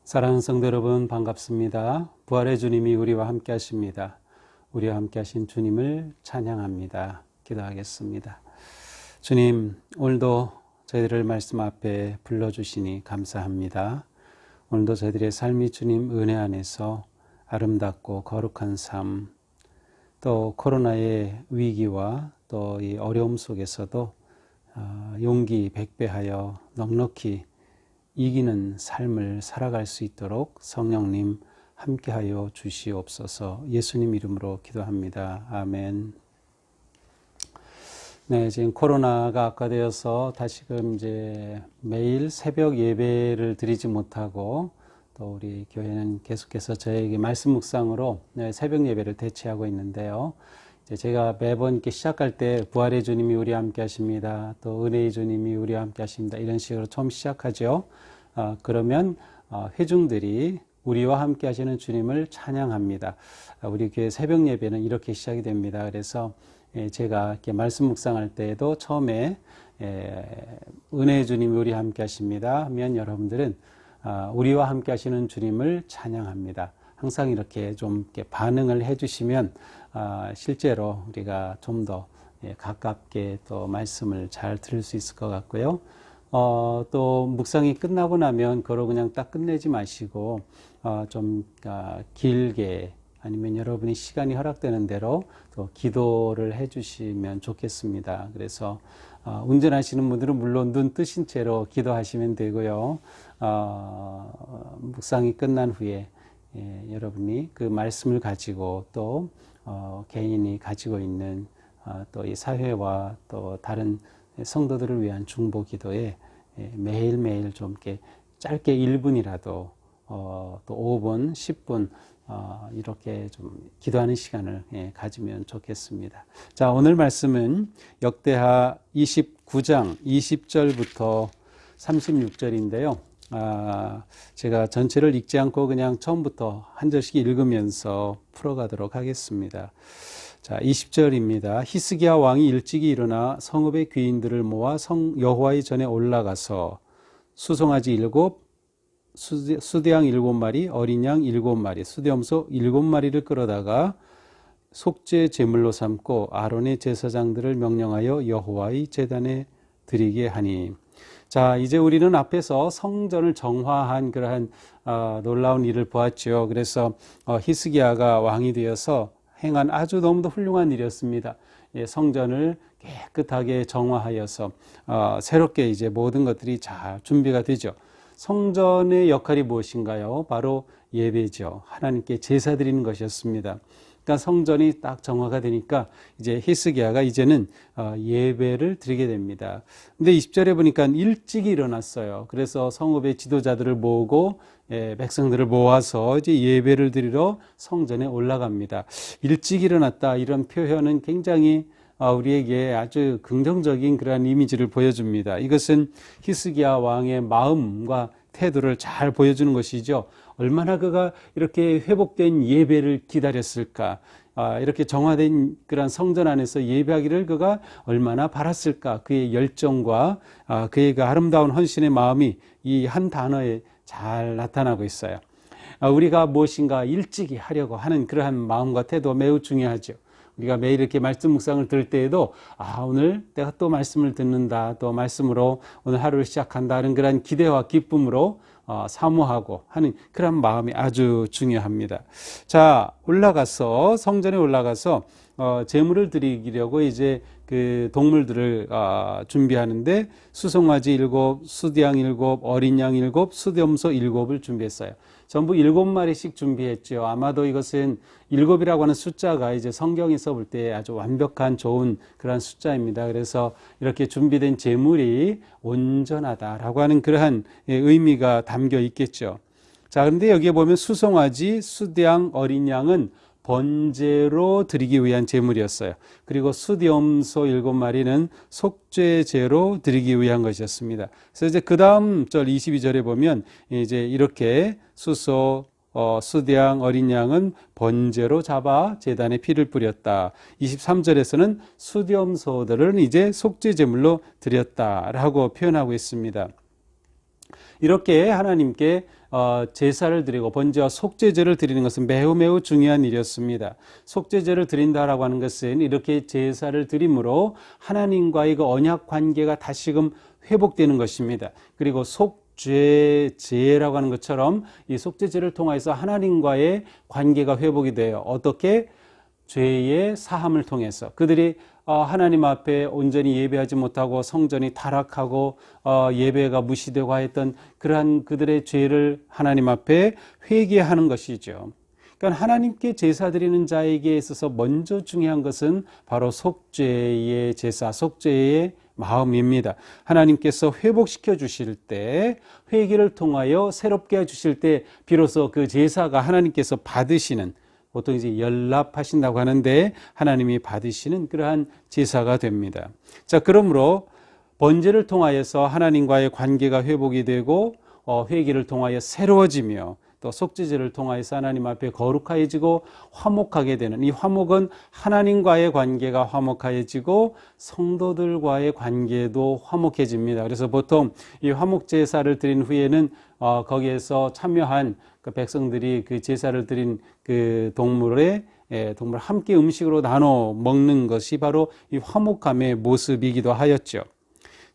사랑하는 성도 여러분, 반갑습니다. 부활의 주님이 우리와 함께 하십니다. 우리와 함께 하신 주님을 찬양합니다. 기도하겠습니다. 주님, 오늘도 저희들을 말씀 앞에 불러주시니 감사합니다. 오늘도 저희들의 삶이 주님 은혜 안에서 아름답고 거룩한 삶, 또 코로나의 위기와 또 이 어려움 속에서도 용기 백배하여 넉넉히 이기는 삶을 살아갈 수 있도록 성령님 함께하여 주시옵소서. 예수님 이름으로 기도합니다. 아멘. 네, 지금 코로나가 악화되어서 다시금 이제 매일 새벽 예배를 드리지 못하고 또 우리 교회는 계속해서 저에게 말씀 묵상으로 새벽 예배를 대체하고 있는데요. 이제 제가 매번 이렇게 시작할 때 부활의 주님이 우리와 함께 하십니다. 또 은혜의 주님이 우리와 함께 하십니다. 이런 식으로 처음 시작하죠. 그러면 회중들이 우리와 함께 하시는 주님을 찬양합니다. 우리 교회 새벽 예배는 이렇게 시작이 됩니다. 그래서 제가 이렇게 말씀 묵상할 때에도 처음에 은혜의 주님이 우리와 함께 하십니다 하면 여러분들은 우리와 함께 하시는 주님을 찬양합니다. 항상 이렇게 좀 이렇게 반응을 해주시면 실제로 우리가 좀 더 가깝게 또 말씀을 잘 들을 수 있을 것 같고요. 또 묵상이 끝나고 나면 그걸 그냥 딱 끝내지 마시고 좀 길게 아니면 여러분이 시간이 허락되는 대로 또 기도를 해주시면 좋겠습니다. 그래서 운전하시는 분들은 물론 눈 뜨신 채로 기도하시면 되고요. 묵상이 끝난 후에 여러분이 그 말씀을 가지고 또 개인이 가지고 있는 또 이 사회와 또 다른 성도들을 위한 중보 기도에 매일매일 좀 이렇게 짧게 1분이라도 또 5분, 10분 이렇게 좀 기도하는 시간을 가지면 좋겠습니다. 자, 오늘 말씀은 역대하 29장 20절부터 36절인데요. 제가 전체를 읽지 않고 그냥 처음부터 한 절씩 읽으면서 풀어가도록 하겠습니다. 자, 20절입니다. 히스기야 왕이 일찍이 일어나 성읍의 귀인들을 모아 여호와의 전에 올라가서 수송아지 7, 수대양 7마리, 어린 양 7마리, 수대염소 7마리를 끌어다가 속죄 제물로 삼고 아론의 제사장들을 명령하여 여호와의 제단에 드리게 하니. 자, 이제 우리는 앞에서 성전을 정화한 그러한 놀라운 일을 보았죠. 그래서 히스기야가 왕이 되어서 행한 아주 너무도 훌륭한 일이었습니다. 성전을 깨끗하게 정화하여서 새롭게 이제 모든 것들이 잘 준비가 되죠. 성전의 역할이 무엇인가요? 바로 예배죠. 하나님께 제사 드리는 것이었습니다. 그러니까 성전이 딱 정화가 되니까 이제 히스기야가 이제는 예배를 드리게 됩니다. 근데 20절에 보니까 일찍 일어났어요. 그래서 성읍의 지도자들을 모으고 백성들을 모아서 이제 예배를 드리러 성전에 올라갑니다. 일찍 일어났다 이런 표현은 굉장히 우리에게 아주 긍정적인 그러한 이미지를 보여줍니다. 이것은 히스기야 왕의 마음과 태도를 잘 보여주는 것이죠. 얼마나 그가 이렇게 회복된 예배를 기다렸을까. 이렇게 정화된 그런 성전 안에서 예배하기를 그가 얼마나 바랐을까. 그의 열정과 그의 그 아름다운 헌신의 마음이 이 한 단어에 잘 나타나고 있어요. 우리가 무엇인가 일찍이 하려고 하는 그러한 마음과 태도 매우 중요하죠. 우리가 매일 이렇게 말씀 묵상을 들을 때에도 오늘 내가 또 말씀을 듣는다, 또 말씀으로 오늘 하루를 시작한다는 그런 기대와 기쁨으로 사모하고 하는 그런 마음이 아주 중요합니다. 자, 성전에 올라가서 제물을 드리려고 이제 그 동물들을 준비하는데 수송아지 7, 수디양 7, 어린 양 7, 수염소 7을 준비했어요. 전부 7마리씩 준비했죠. 아마도 이것은 7이라고 하는 숫자가 이제 성경에서 볼 때 아주 완벽한 좋은 그런 숫자입니다. 그래서 이렇게 준비된 제물이 온전하다라고 하는 그러한 의미가 담겨 있겠죠. 자, 그런데 여기에 보면 수송아지, 수디양, 어린 양은 번제로 드리기 위한 제물이었어요. 그리고 수염소 7마리는 속죄제로 드리기 위한 것이었습니다. 그래서 이제 그 다음 절 22절에 보면 이제 이렇게 수디양, 어린 양은 번제로 잡아 제단에 피를 뿌렸다. 23절에서는 수염소들은 이제 속죄제물로 드렸다라고 표현하고 있습니다. 이렇게 하나님께 제사를 드리고 번제와 속죄제를 드리는 것은 매우 매우 중요한 일이었습니다. 속죄제를 드린다라고 하는 것은 이렇게 제사를 드림으로 하나님과의 그 언약 관계가 다시금 회복되는 것입니다. 그리고 속죄제라고 하는 것처럼 이 속죄제를 통해서 하나님과의 관계가 회복이 돼요. 어떻게? 죄의 사함을 통해서 그들이 하나님 앞에 온전히 예배하지 못하고 성전이 타락하고 예배가 무시되고 하였던 그러한 그들의 죄를 하나님 앞에 회개하는 것이죠. 그러니까 하나님께 제사 드리는 자에게 있어서 먼저 중요한 것은 바로 속죄의 제사, 속죄의 마음입니다. 하나님께서 회복시켜 주실 때, 회개를 통하여 새롭게 해 주실 때 비로소 그 제사가 하나님께서 받으시는, 보통 이제 연락하신다고 하는데 하나님이 받으시는 그러한 제사가 됩니다. 자, 그러므로 번제를 통하여서 하나님과의 관계가 회복이 되고 회개를 통하여 새로워지며 또 속죄제를 통하여서 하나님 앞에 거룩하여지고 화목하게 되는, 이 화목은 하나님과의 관계가 화목하여지고 성도들과의 관계도 화목해집니다. 그래서 보통 이 화목 제사를 드린 후에는 거기에서 참여한 그 백성들이 그 제사를 드린 그 동물을 함께 음식으로 나눠 먹는 것이 바로 이 화목함의 모습이기도 하였죠.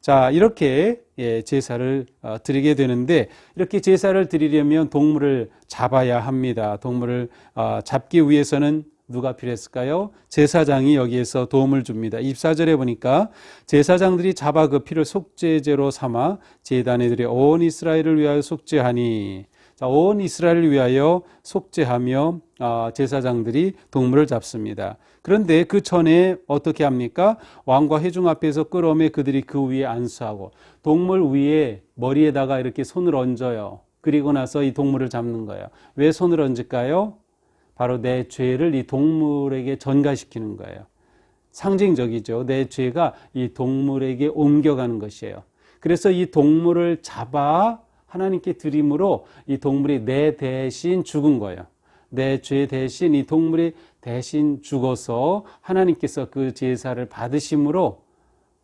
자, 이렇게 제사를 드리게 되는데, 이렇게 제사를 드리려면 동물을 잡아야 합니다. 동물을 잡기 위해서는 누가 필요했을까요? 제사장이 여기에서 도움을 줍니다. 24절에 보니까 제사장들이 잡아 그 피를 속죄제로 삼아 제단에 들여 온 이스라엘을 위하여 속죄하니, 자, 온 이스라엘을 위하여 속죄하며 제사장들이 동물을 잡습니다. 그런데 그 전에 어떻게 합니까? 왕과 회중 앞에서 끌어오매 그들이 그 위에 안수하고, 동물 위에 머리에다가 이렇게 손을 얹어요. 그리고 나서 이 동물을 잡는 거예요. 왜 손을 얹을까요? 바로 내 죄를 이 동물에게 전가시키는 거예요. 상징적이죠. 내 죄가 이 동물에게 옮겨가는 것이에요. 그래서 이 동물을 잡아 하나님께 드림으로 이 동물이 내 대신 죽은 거예요. 내 죄 대신 이 동물이 대신 죽어서 하나님께서 그 제사를 받으심으로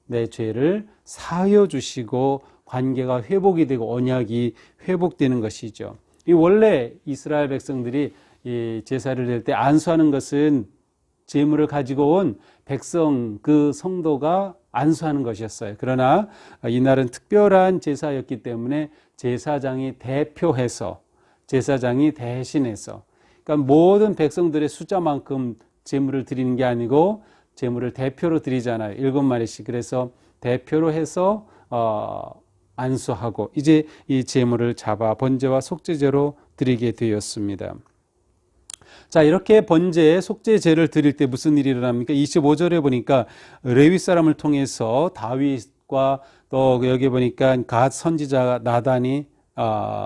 내 죄를 사하여 주시고 관계가 회복이 되고 언약이 회복되는 것이죠. 이 원래 이스라엘 백성들이 이 제사를 드릴 때 안수하는 것은 제물을 가지고 온 백성, 그 성도가 안수하는 것이었어요. 그러나 이날은 특별한 제사였기 때문에 제사장이 대표해서, 제사장이 대신해서, 그러니까 모든 백성들의 숫자만큼 제물을 드리는 게 아니고 제물을 대표로 드리잖아요. 7마리씩. 그래서 대표로 해서 안수하고 이제 이 제물을 잡아 번제와 속죄제로 드리게 되었습니다. 자, 이렇게 번제, 속죄제를 드릴 때 무슨 일이 일어납니까? 25절에 보니까 레위 사람을 통해서 다윗과 또 여기 보니까 갓 선지자 나단이,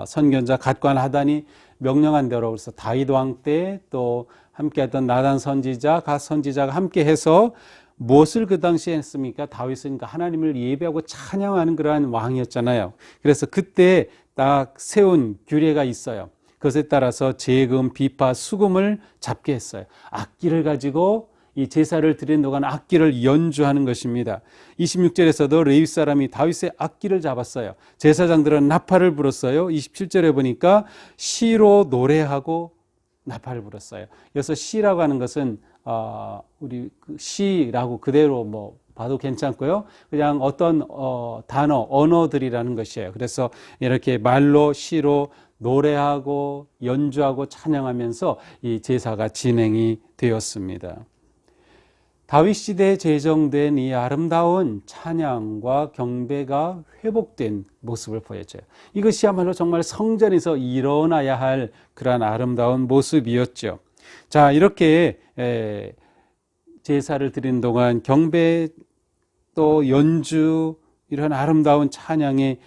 선견자 갓과 나단이 명령한 대로, 그래서 다윗 왕 때 또 함께 했던 나단 선지자, 갓 선지자가 함께 해서 무엇을 그 당시에 했습니까? 다윗은 하나님을 예배하고 찬양하는 그러한 왕이었잖아요. 그래서 그때 딱 세운 규례가 있어요. 그것에 따라서 제금, 비파, 수금을 잡게 했어요. 악기를 가지고 이 제사를 드리는 동안 악기를 연주하는 것입니다. 26절에서도 레위 사람이 다윗의 악기를 잡았어요. 제사장들은 나팔을 불었어요. 27절에 보니까 시로 노래하고 나팔을 불었어요. 그래서 시라고 하는 것은 우리 시라고 그대로 뭐 봐도 괜찮고요. 그냥 어떤 단어, 언어들이라는 것이에요. 그래서 이렇게 말로, 시로 노래하고 연주하고 찬양하면서 이 제사가 진행이 되었습니다. 다윗 시대에 제정된 이 아름다운 찬양과 경배가 회복된 모습을 보여줘요. 이것이야말로 정말 성전에서 일어나야 할 그러한 아름다운 모습이었죠. 자, 이렇게 제사를 드리는 동안 경배 또 연주, 이런 아름다운 찬양의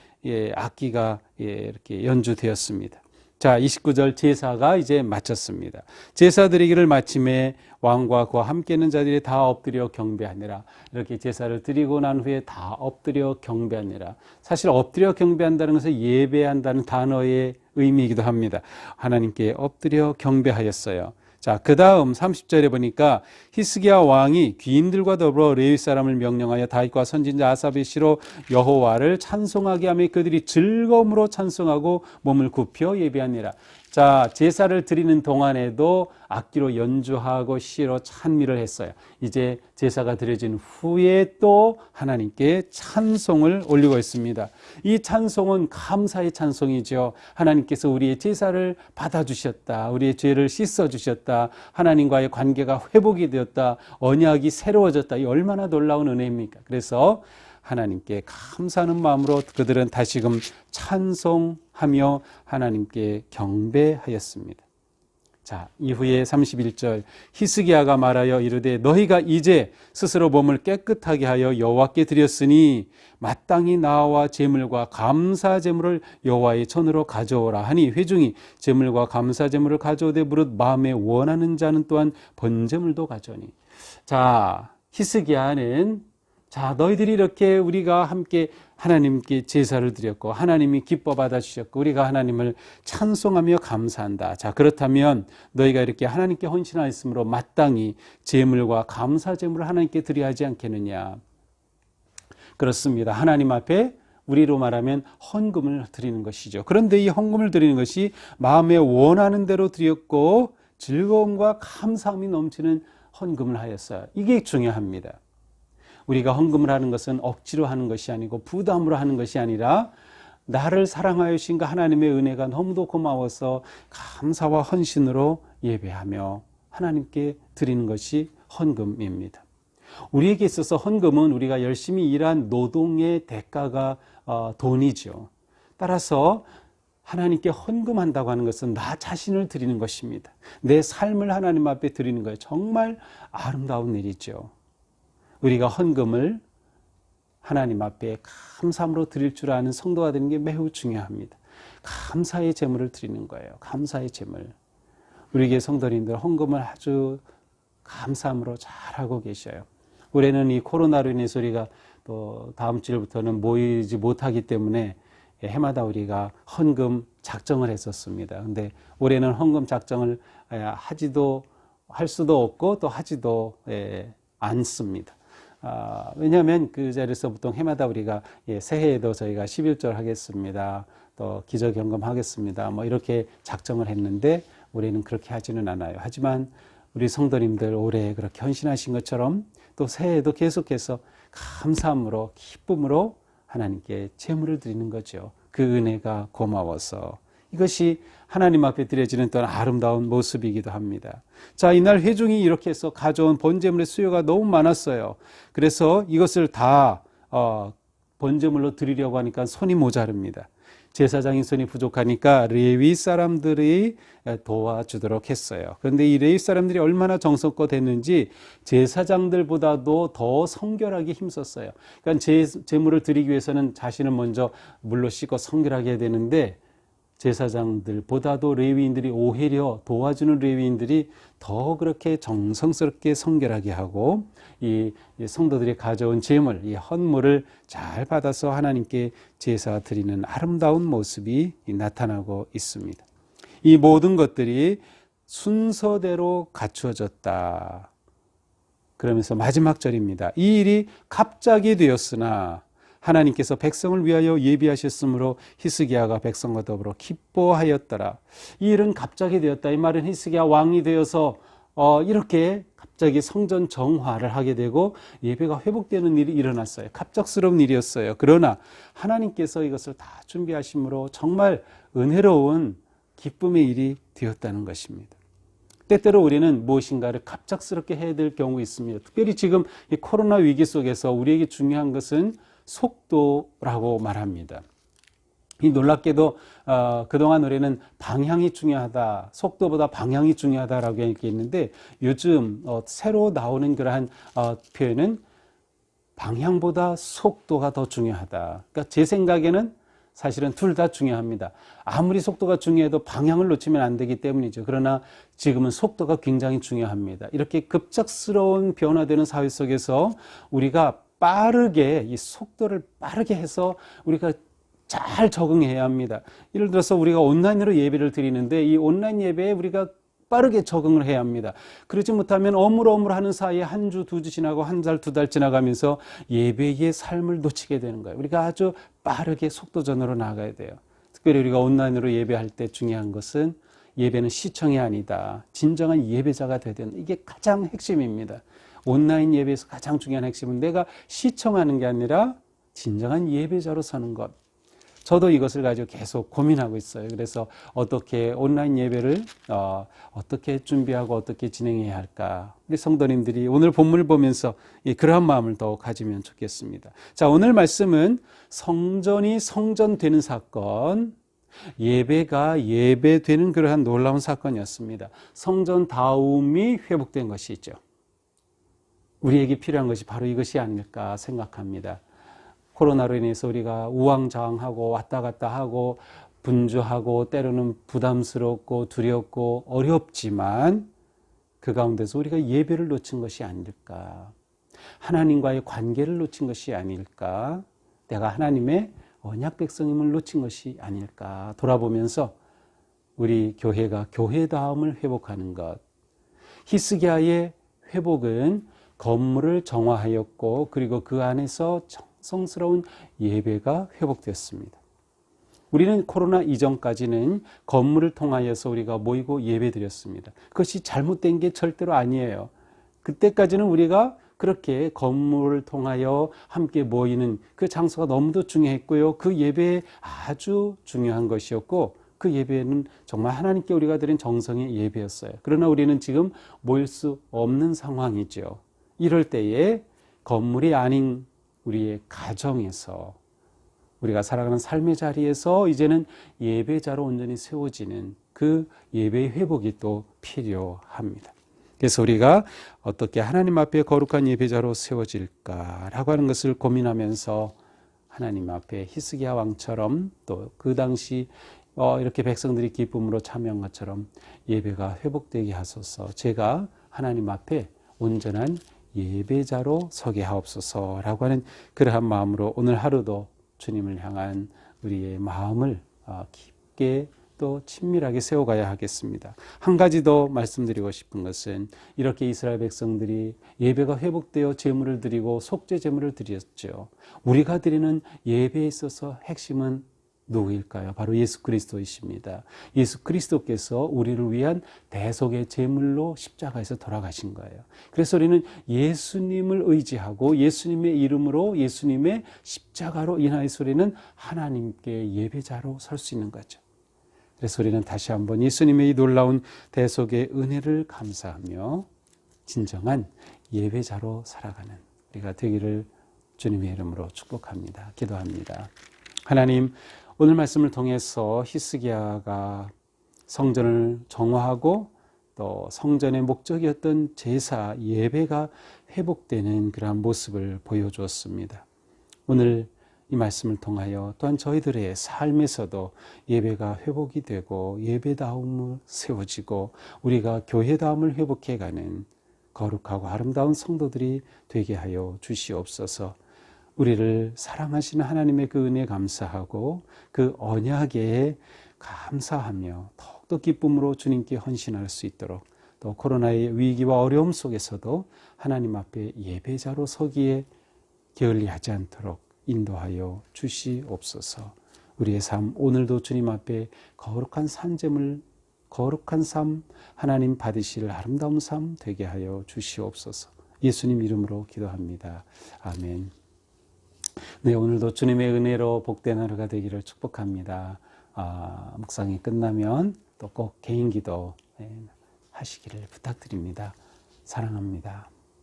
악기가 이렇게 연주되었습니다. 자, 29절 제사가 이제 마쳤습니다. 제사 드리기를 마침에 왕과 그와 함께 있는 자들이 다 엎드려 경배하니라. 이렇게 제사를 드리고 난 후에 다 엎드려 경배하니라. 사실 엎드려 경배한다는 것은 예배한다는 단어의 의미이기도 합니다. 하나님께 엎드려 경배하였어요. 자, 그 다음 30절에 보니까 히스기야 왕이 귀인들과 더불어 레위 사람을 명령하여 다윗과 선지자 아삽의 시로 여호와를 찬송하게 하며 그들이 즐거움으로 찬송하고 몸을 굽혀 예배하니라. 자, 제사를 드리는 동안에도 악기로 연주하고 시로 찬미를 했어요. 이제 제사가 드려진 후에 또 하나님께 찬송을 올리고 있습니다. 이 찬송은 감사의 찬송이죠. 하나님께서 우리의 제사를 받아주셨다. 우리의 죄를 씻어주셨다. 하나님과의 관계가 회복이 되었다. 언약이 새로워졌다. 이 얼마나 놀라운 은혜입니까? 그래서 하나님께 감사하는 마음으로 그들은 다시금 찬송하며 하나님께 경배하였습니다. 자, 이후에 31절 히스기야가 말하여 이르되 너희가 이제 스스로 몸을 깨끗하게 하여 여호와께 드렸으니 마땅히 나와 제물과 감사 제물을 여호와의 전으로 가져오라 하니 회중이 제물과 감사 제물을 가져오되 무릇 마음에 원하는 자는 또한 번제물도 가져오니. 자, 히스기야는 자, 너희들이 이렇게 우리가 함께 하나님께 제사를 드렸고 하나님이 기뻐 받아주셨고 우리가 하나님을 찬송하며 감사한다. 자, 그렇다면 너희가 이렇게 하나님께 헌신하였으므로 마땅히 제물과 감사 제물을 하나님께 드려야 하지 않겠느냐. 그렇습니다. 하나님 앞에 우리로 말하면 헌금을 드리는 것이죠. 그런데 이 헌금을 드리는 것이 마음에 원하는 대로 드렸고 즐거움과 감사함이 넘치는 헌금을 하였어요. 이게 중요합니다. 우리가 헌금을 하는 것은 억지로 하는 것이 아니고 부담으로 하는 것이 아니라 나를 사랑하여 주신 그 하나님의 은혜가 너무도 고마워서 감사와 헌신으로 예배하며 하나님께 드리는 것이 헌금입니다. 우리에게 있어서 헌금은 우리가 열심히 일한 노동의 대가가 돈이죠. 따라서 하나님께 헌금한다고 하는 것은 나 자신을 드리는 것입니다. 내 삶을 하나님 앞에 드리는 거예요. 정말 아름다운 일이죠. 우리가 헌금을 하나님 앞에 감사함으로 드릴 줄 아는 성도가 되는 게 매우 중요합니다. 감사의 제물을 드리는 거예요. 감사의 제물. 우리 교회 성도님들 헌금을 아주 감사함으로 잘하고 계셔요. 올해는 이 코로나로 인해서 우리가 또 다음 주부터는 모이지 못하기 때문에 해마다 우리가 헌금 작정을 했었습니다. 근데 올해는 헌금 작정을 할 수도 없고 또 하지도 않습니다. 왜냐하면 그 자리에서 보통 해마다 우리가 새해에도 저희가 11절 하겠습니다. 또 기저경금 하겠습니다. 뭐 이렇게 작정을 했는데 올해는 그렇게 하지는 않아요. 하지만 우리 성도님들 올해 그렇게 헌신하신 것처럼 또 새해에도 계속해서 감사함으로 기쁨으로 하나님께 제물을 드리는 거죠. 그 은혜가 고마워서. 이것이 하나님 앞에 드려지는 또한 아름다운 모습이기도 합니다. 자, 이날 회중이 이렇게 해서 가져온 번제물의 수요가 너무 많았어요. 그래서 이것을 다 번제물로 드리려고 하니까 손이 모자릅니다. 제사장인 손이 부족하니까 레위 사람들이 도와주도록 했어요. 그런데 이 레위 사람들이 얼마나 정성껏 했는지 제사장들보다도 더 성결하게 힘썼어요. 그러니까 제물을 드리기 위해서는 자신을 먼저 물로 씻고 성결하게 해야 되는데 제사장들보다도 레위인들이 오히려 도와주는 레위인들이 더 그렇게 정성스럽게 성결하게 하고 이 성도들이 가져온 제물, 이 헌물을 잘 받아서 하나님께 제사 드리는 아름다운 모습이 나타나고 있습니다. 이 모든 것들이 순서대로 갖추어졌다. 그러면서 마지막 절입니다. 이 일이 갑자기 되었으나 하나님께서 백성을 위하여 예비하셨으므로 히스기야가 백성과 더불어 기뻐하였더라. 이 일은 갑자기 되었다. 이 말은 히스기야 왕이 되어서 이렇게 갑자기 성전 정화를 하게 되고 예배가 회복되는 일이 일어났어요. 갑작스러운 일이었어요. 그러나 하나님께서 이것을 다 준비하심으로 정말 은혜로운 기쁨의 일이 되었다는 것입니다. 때때로 우리는 무엇인가를 갑작스럽게 해야 될 경우 있습니다. 특별히 지금 이 코로나 위기 속에서 우리에게 중요한 것은 속도라고 말합니다. 이 놀랍게도 그동안 우리는 방향이 중요하다, 속도보다 방향이 중요하다라고 얘기했는데 요즘 새로 나오는 그러한 표현은 방향보다 속도가 더 중요하다. 그러니까 제 생각에는 사실은 둘 다 중요합니다. 아무리 속도가 중요해도 방향을 놓치면 안 되기 때문이죠. 그러나 지금은 속도가 굉장히 중요합니다. 이렇게 급작스러운 변화되는 사회 속에서 우리가 빠르게 이 속도를 빠르게 해서 우리가 잘 적응해야 합니다. 예를 들어서 우리가 온라인으로 예배를 드리는데 이 온라인 예배에 우리가 빠르게 적응을 해야 합니다. 그러지 못하면 어물어물하는 사이에 한 주, 두 주 지나고 한 달, 두 달 지나가면서 예배의 삶을 놓치게 되는 거예요. 우리가 아주 빠르게 속도전으로 나가야 돼요. 특별히 우리가 온라인으로 예배할 때 중요한 것은 예배는 시청이 아니다. 진정한 예배자가 되야 되는, 이게 가장 핵심입니다. 온라인 예배에서 가장 중요한 핵심은 내가 시청하는 게 아니라 진정한 예배자로 서는 것. 저도 이것을 가지고 계속 고민하고 있어요. 그래서 어떻게 온라인 예배를 어떻게 준비하고 어떻게 진행해야 할까. 우리 성도님들이 오늘 본문을 보면서 그러한 마음을 더 가지면 좋겠습니다. 자, 오늘 말씀은 성전이 성전되는 사건, 예배가 예배되는 그러한 놀라운 사건이었습니다. 성전 다움이 회복된 것이죠. 우리에게 필요한 것이 바로 이것이 아닐까 생각합니다. 코로나로 인해서 우리가 우왕좌왕하고 왔다 갔다 하고 분주하고 때로는 부담스럽고 두렵고 어렵지만 그 가운데서 우리가 예배를 놓친 것이 아닐까. 하나님과의 관계를 놓친 것이 아닐까. 내가 하나님의 언약 백성임을 놓친 것이 아닐까 돌아보면서 우리 교회가 교회다움을 회복하는 것. 히스기야의 회복은 건물을 정화하였고 그리고 그 안에서 성스러운 예배가 회복되었습니다. 우리는 코로나 이전까지는 건물을 통하여서 우리가 모이고 예배드렸습니다. 그것이 잘못된 게 절대로 아니에요. 그때까지는 우리가 그렇게 건물을 통하여 함께 모이는 그 장소가 너무도 중요했고요. 그 예배에 아주 중요한 것이었고 그 예배는 정말 하나님께 우리가 드린 정성의 예배였어요. 그러나 우리는 지금 모일 수 없는 상황이죠. 이럴 때에 건물이 아닌 우리의 가정에서 우리가 살아가는 삶의 자리에서 이제는 예배자로 온전히 세워지는 그 예배의 회복이 또 필요합니다. 그래서 우리가 어떻게 하나님 앞에 거룩한 예배자로 세워질까라고 하는 것을 고민하면서 하나님 앞에 히스기야 왕처럼 또 그 당시 이렇게 백성들이 기쁨으로 참여한 것처럼 예배가 회복되게 하소서. 제가 하나님 앞에 온전한 예배자로 서게 하옵소서라고 하는 그러한 마음으로 오늘 하루도 주님을 향한 우리의 마음을 깊게 또 친밀하게 세워가야 하겠습니다. 한 가지 더 말씀드리고 싶은 것은 이렇게 이스라엘 백성들이 예배가 회복되어 제물을 드리고 속죄 제물을 드렸죠. 우리가 드리는 예배에 있어서 핵심은 누구일까요? 바로 예수 그리스도이십니다. 예수 그리스도께서 우리를 위한 대속의 제물로 십자가에서 돌아가신 거예요. 그래서 우리는 예수님을 의지하고 예수님의 이름으로 예수님의 십자가로 인하여서 우리는 하나님께 예배자로 설 수 있는 거죠. 그래서 우리는 다시 한번 예수님의 이 놀라운 대속의 은혜를 감사하며 진정한 예배자로 살아가는 우리가 되기를 주님의 이름으로 축복합니다. 기도합니다. 하나님, 오늘 말씀을 통해서 히스기야가 성전을 정화하고 또 성전의 목적이었던 제사, 예배가 회복되는 그러한 모습을 보여주었습니다. 오늘 이 말씀을 통하여 또한 저희들의 삶에서도 예배가 회복이 되고 예배다움을 세워지고 우리가 교회다움을 회복해가는 거룩하고 아름다운 성도들이 되게 하여 주시옵소서. 우리를 사랑하시는 하나님의 그 은혜에 감사하고 그 언약에 감사하며 더욱더 기쁨으로 주님께 헌신할 수 있도록 또 코로나의 위기와 어려움 속에서도 하나님 앞에 예배자로 서기에 게을리하지 않도록 인도하여 주시옵소서. 우리의 삶 오늘도 주님 앞에 거룩한 산재물, 거룩한 삶 하나님 받으실 아름다운 삶 되게 하여 주시옵소서. 예수님 이름으로 기도합니다. 아멘. 네, 오늘도 주님의 은혜로 복된 하루가 되기를 축복합니다. 묵상이 끝나면 또 꼭 개인 기도 하시기를 부탁드립니다. 사랑합니다.